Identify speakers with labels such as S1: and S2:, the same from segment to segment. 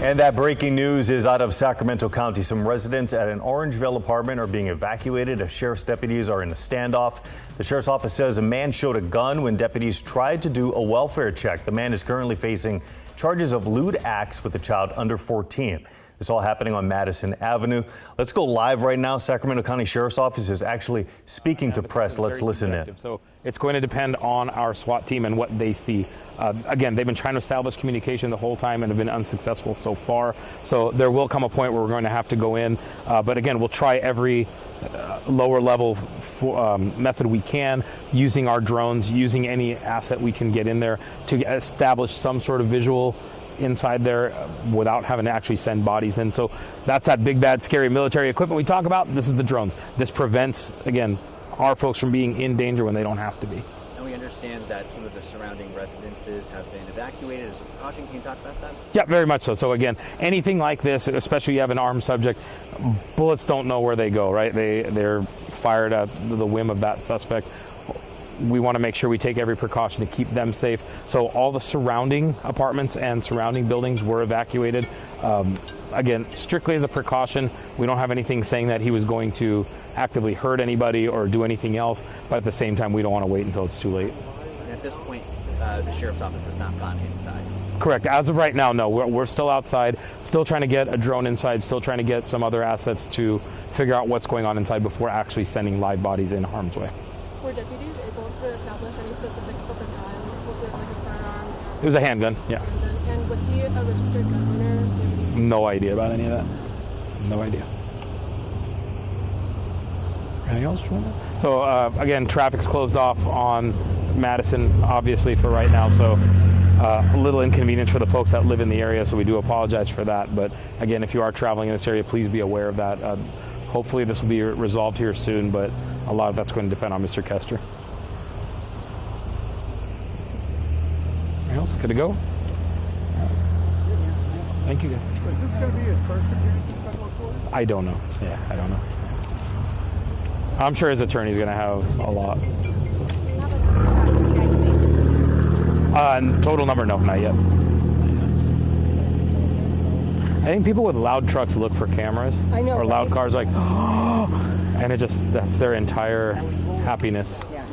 S1: And that breaking news is out of Sacramento County. Some residents at an Orangevale apartment are being evacuated as sheriff's deputies are in a standoff. The sheriff's office says a man showed a gun when deputies tried to do a welfare check. The man is currently facing charges of lewd acts with a child under 14. This all happening on Madison Avenue. Let's go live right now. Sacramento County Sheriff's Office is actually speaking to press. Let's listen in.
S2: So it's going to depend on our SWAT team and what they see. Again, they've been trying to establish communication the whole time and have been unsuccessful so far. So there will come a point where we're going to have to go in. But again, we'll try every lower level method we can, using our drones, using any asset we can get in there to establish some sort of visual inside there without having to actually send bodies in. So that's that big, bad, scary military equipment we talk about. This is the drones. This prevents, again, our folks from being in danger when they don't have to be.
S3: And we understand that some of the surrounding residences have been evacuated as a precaution. Can you talk about that?
S2: Yeah, very much so. So again, anything like this, especially you have an armed subject, bullets don't know where they go, right? They're fired at the whim of that suspect. We want to make sure we take every precaution to keep them safe. So all the surrounding apartments and surrounding buildings were evacuated. Again, strictly as a precaution. We don't have anything saying that he was going to actively hurt anybody or do anything else, but at the same time, we don't want to wait until it's too late.
S3: And at this point, the sheriff's office has not gone inside.
S2: Correct. As of right now, no. We're still outside, still trying to get a drone inside, still trying to get some other assets to figure out what's going on inside before actually sending live bodies in harm's way.
S4: Were deputies able to establish any specifics about the gun? Was it like a firearm?
S2: It was a handgun, yeah.
S4: And was he a registered gun owner?
S2: No idea about any of that. No idea. Anything else? So again, traffic's closed off on Madison, obviously, for right now. So a little inconvenience for the folks that live in the area. So we do apologize for that. But again, if you are traveling in this area, please be aware of that. Hopefully this will be resolved here soon, but a lot of that's going to depend on Mr. Kester. Anything else? Good to go? Thank you, guys.
S5: Is this going to be his first appearance in federal court?
S2: I don't know. Yeah, I don't know. I'm sure his attorney's going to have a lot. So. Total number, no, not yet. I think people with loud trucks look for cameras.
S4: I know,
S2: or loud
S4: right?
S2: cars, like, and that's their entire happiness.
S4: Yeah.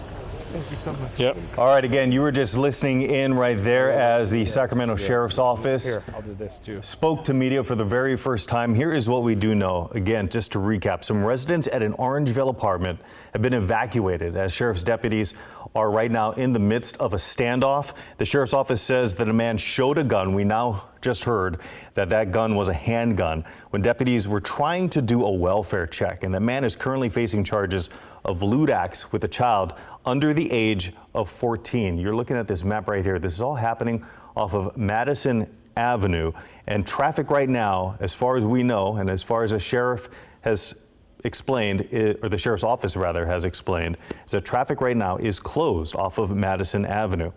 S5: Thank you so much.
S2: Yep.
S1: All right, again, you were just listening in right there as the Sacramento Sheriff's Office
S2: Here, I'll do this too.
S1: spoke to media for the very first time. Here is what we do know. Again, just to recap, some residents at an Orangevale apartment have been evacuated as sheriff's deputies are right now in the midst of a standoff. The sheriff's office says that a man showed a gun. We now just heard that that gun was a handgun when deputies were trying to do a welfare check. And the man is currently facing charges of lewd acts with a child under the age of 14. You're looking at this map right here. This is all happening off of Madison Avenue, and traffic right now, as far as we know, and as far as the sheriff has explained, or the sheriff's office rather has explained, is that traffic right now is closed off of Madison Avenue.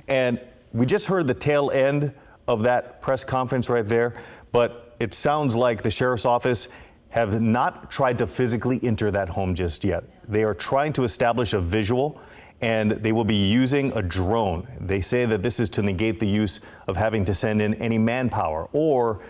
S1: And we just heard the tail end of that press conference right there, but it sounds like the sheriff's office have not tried to physically enter that home just yet. They are trying to establish a visual, and they will be using a drone. They say that this is to negate the use of having to send in any manpower or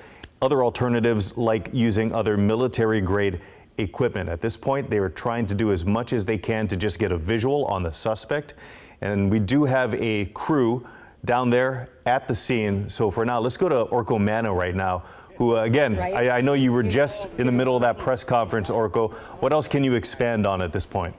S1: other alternatives like using other military-grade equipment. At this point, they are trying to do as much as they can to just get a visual on the suspect. And we do have a crew down there at the scene. So for now, let's go to Orco right now, who again, I know you were just in the middle of that press conference, Orco. What else can you expand on at this point?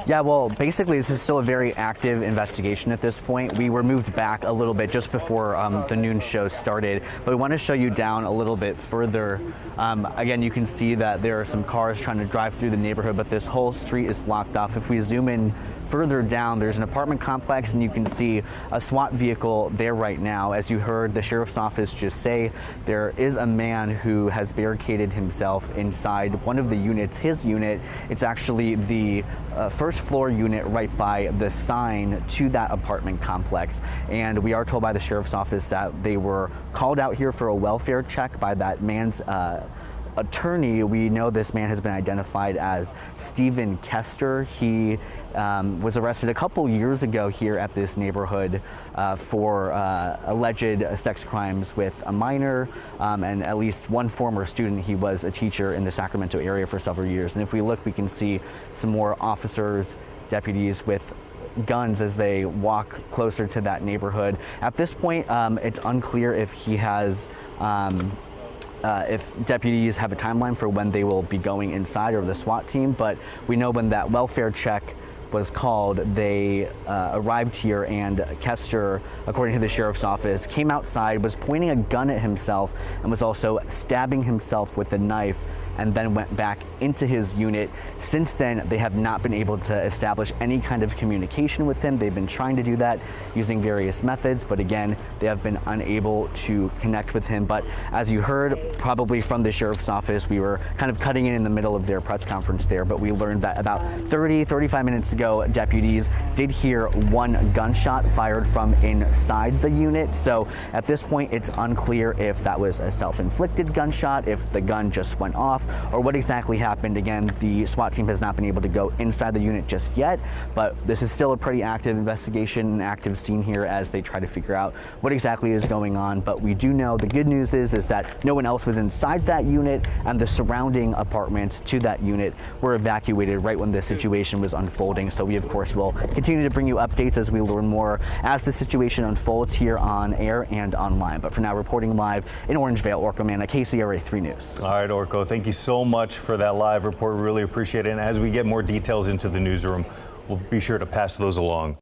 S3: Yeah, well, basically, this is still a very active investigation at this point. We were moved back a little bit just before the noon show started, but we want to show you down a little bit further. Again, you can see that there are some cars trying to drive through the neighborhood, but this whole street is blocked off. If we zoom in further down, there's an apartment complex, and you can see a SWAT vehicle there right now. As you heard the sheriff's office just say, there is a man who has barricaded himself inside one of the units, his unit. It's actually the first floor unit right by the sign to that apartment complex. And we are told by the sheriff's office that they were called out here for a welfare check by that man's attorney, we know this man has been identified as Stephen Kester. He was arrested a couple years ago here at this neighborhood for alleged sex crimes with a minor and at least one former student. He was a teacher in the Sacramento area for several years. And if we look, we can see some more officers, deputies with guns as they walk closer to that neighborhood. At this point, it's unclear if he has if deputies have a timeline for when they will be going inside, or the SWAT team, but we know when that welfare check was called, they arrived here, and Kester, according to the sheriff's office, came outside, was pointing a gun at himself, and was also stabbing himself with a knife, and then went back into his unit. Since then, they have not been able to establish any kind of communication with him. They've been trying to do that using various methods, but again, they have been unable to connect with him. But as you heard, probably from the sheriff's office, we were kind of cutting in the middle of their press conference there, but we learned that about 35 minutes ago, deputies did hear one gunshot fired from inside the unit. So at this point, it's unclear if that was a self-inflicted gunshot, if the gun just went off, or what exactly happened. Again, the SWAT team has not been able to go inside the unit just yet, but this is still a pretty active investigation, an active scene here as they try to figure out what exactly is going on. But we do know the good news is that no one else was inside that unit, and the surrounding apartments to that unit were evacuated right when the situation was unfolding. So we, of course, will continue to bring you updates as we learn more as the situation unfolds here on air and online. But for now, reporting live in Orangevale, Orko Manna, KCRA 3 News.
S1: All right, Orko, thank you so much for that live report. Really appreciate it. And as we get more details into the newsroom, we'll be sure to pass those along.